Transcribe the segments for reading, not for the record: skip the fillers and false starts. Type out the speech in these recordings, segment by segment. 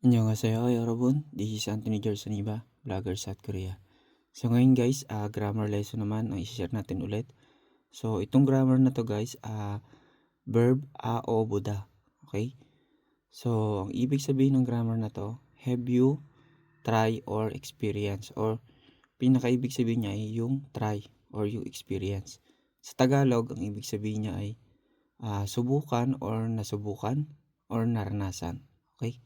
안녕하세요 여러분. This is Anthony Gersoniba, vlogger South Korea. So ngayon guys, grammar lesson naman ang i-share natin ulit. So itong grammar na to guys, verb o buda. Okay? So ang ibig sabihin ng grammar na to, have you, try, or experience. Or pinaka-ibig sabihin niya ay yung try or yung experience. Sa Tagalog, ang ibig sabihin niya ay subukan or nasubukan or naranasan. Okay?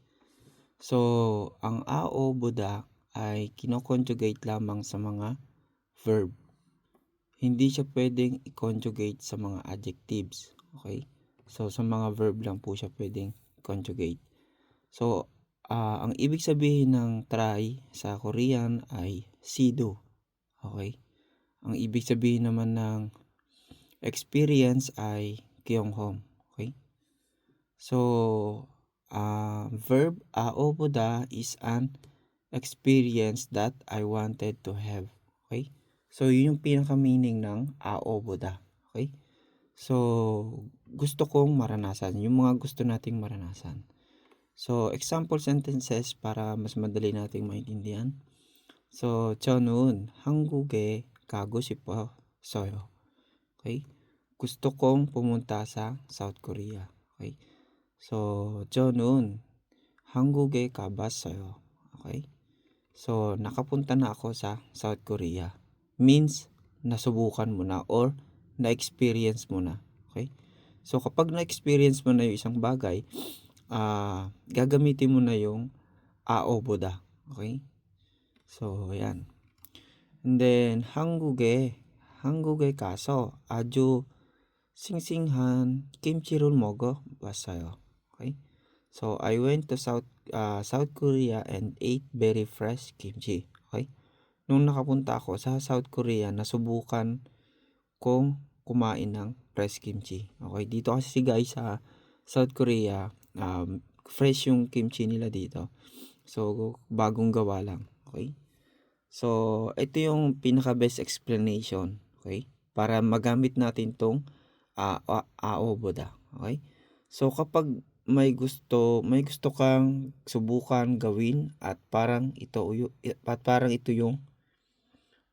So, ang o buda ay kino-conjugate lamang sa mga verb. Hindi siya pwedeng i-conjugate sa mga adjectives. Okay? So, sa mga verb lang po siya pwedeng conjugate. So, ang ibig sabihin ng try sa Korean ay sido. Okay? Ang ibig sabihin naman ng experience ay kyonghom. Okay? So, verb aoboda is an experience that I wanted to have. Okay? So, yun yung pinaka-meaning ng aoboda. Okay? So, gusto kong maranasan. Yung mga gusto nating maranasan. So, example sentences para mas madali nating maintindihan. So, 저는 한국에 가고 싶어서요. Okay? Gusto kong pumunta sa South Korea. Okay? So, 저는 한국에 가봤어요. Okay? So, nakapunta na ako sa South Korea. Means, nasubukan mo na or na-experience mo na. Okay? So, kapag na-experience mo na yung isang bagay, gagamitin mo na yung aoboda. Okay? So, yan. And then, 한국에 가서 아주 싱싱한 김치를 먹어봤어요. Okay? So, I went to South Korea and ate very fresh kimchi. Okay? Nung nakapunta ako sa South Korea, nasubukan kong kumain ng fresh kimchi. Okay? Dito kasi guys sa South Korea, fresh yung kimchi nila dito. So, bagong gawa lang. Okay? So, ito yung pinaka-best explanation. Okay? Para magamit natin tong aoboda. Okay? So, kapag may gusto kang subukan gawin at parang ito yung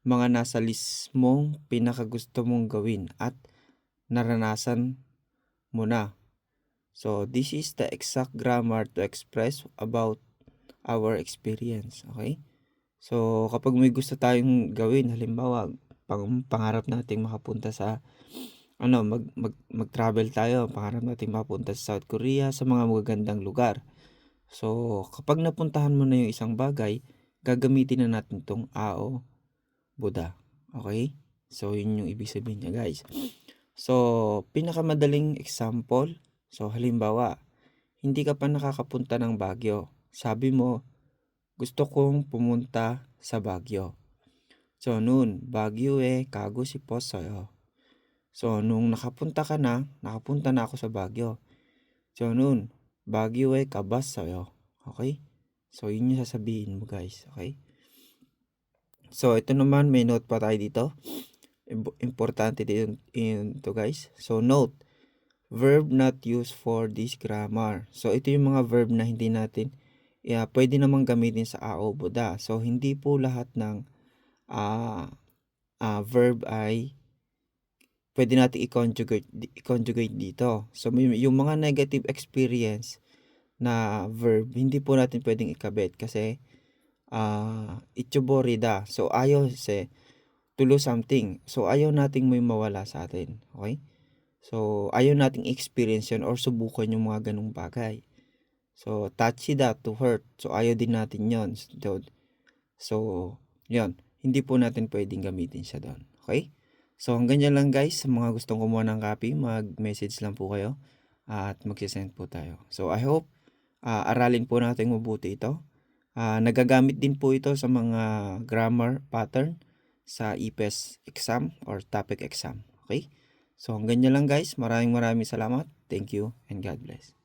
mga nasa list mong pinakagusto mong gawin at naranasan mo na. So, this is the exact grammar to express about our experience. Okay? So, kapag may gusto tayong gawin, halimbawa, pangarap nating makapunta sa mag-travel tayo, pangarap natin mapunta sa South Korea, sa mga magagandang lugar. So, kapag napuntahan mo na yung isang bagay, gagamitin na natin tong ao buda. Okay? So, yun yung ibig sabihin niya, guys. So, pinakamadaling example. So, halimbawa, hindi ka pa nakakapunta ng Baguio. Sabi mo, gusto kong pumunta sa Baguio. So, nun, Baguio에 가고 싶었어요. So, nung nakapunta na ako sa Baguio. 저는 바기오에 가봤어요. Okay? So, yun yung sasabihin mo guys. Okay? So, ito naman, may note pa tayo dito. Importante din to guys. So, note, verb not used for this grammar. So, ito yung mga verb na hindi natin, pwede namang gamitin sa aoboda. So, hindi po lahat ng verb ay pwede natin i-conjugate dito. So, yung mga negative experience na verb, hindi po natin pwedeng ikabit kasi itsuborida. So, ayaw to lose something. So, ayaw nating may mawala sa atin. Okay? So, ayaw nating experience yun or subukan yung mga ganung bagay. So, tachida to hurt. So, ayaw din natin yun. So, yun. Hindi po natin pwedeng gamitin siya doon. Okay? So, hanggang dyan lang guys. Sa mga gustong kumuha ng copy, mag-message lang po kayo at magsisend po tayo. So, I hope aralin po natin mabuti ito. Nagagamit din po ito sa mga grammar pattern sa IPES exam or topic exam. Okay? So, hanggang dyan lang guys. Maraming salamat. Thank you and God bless.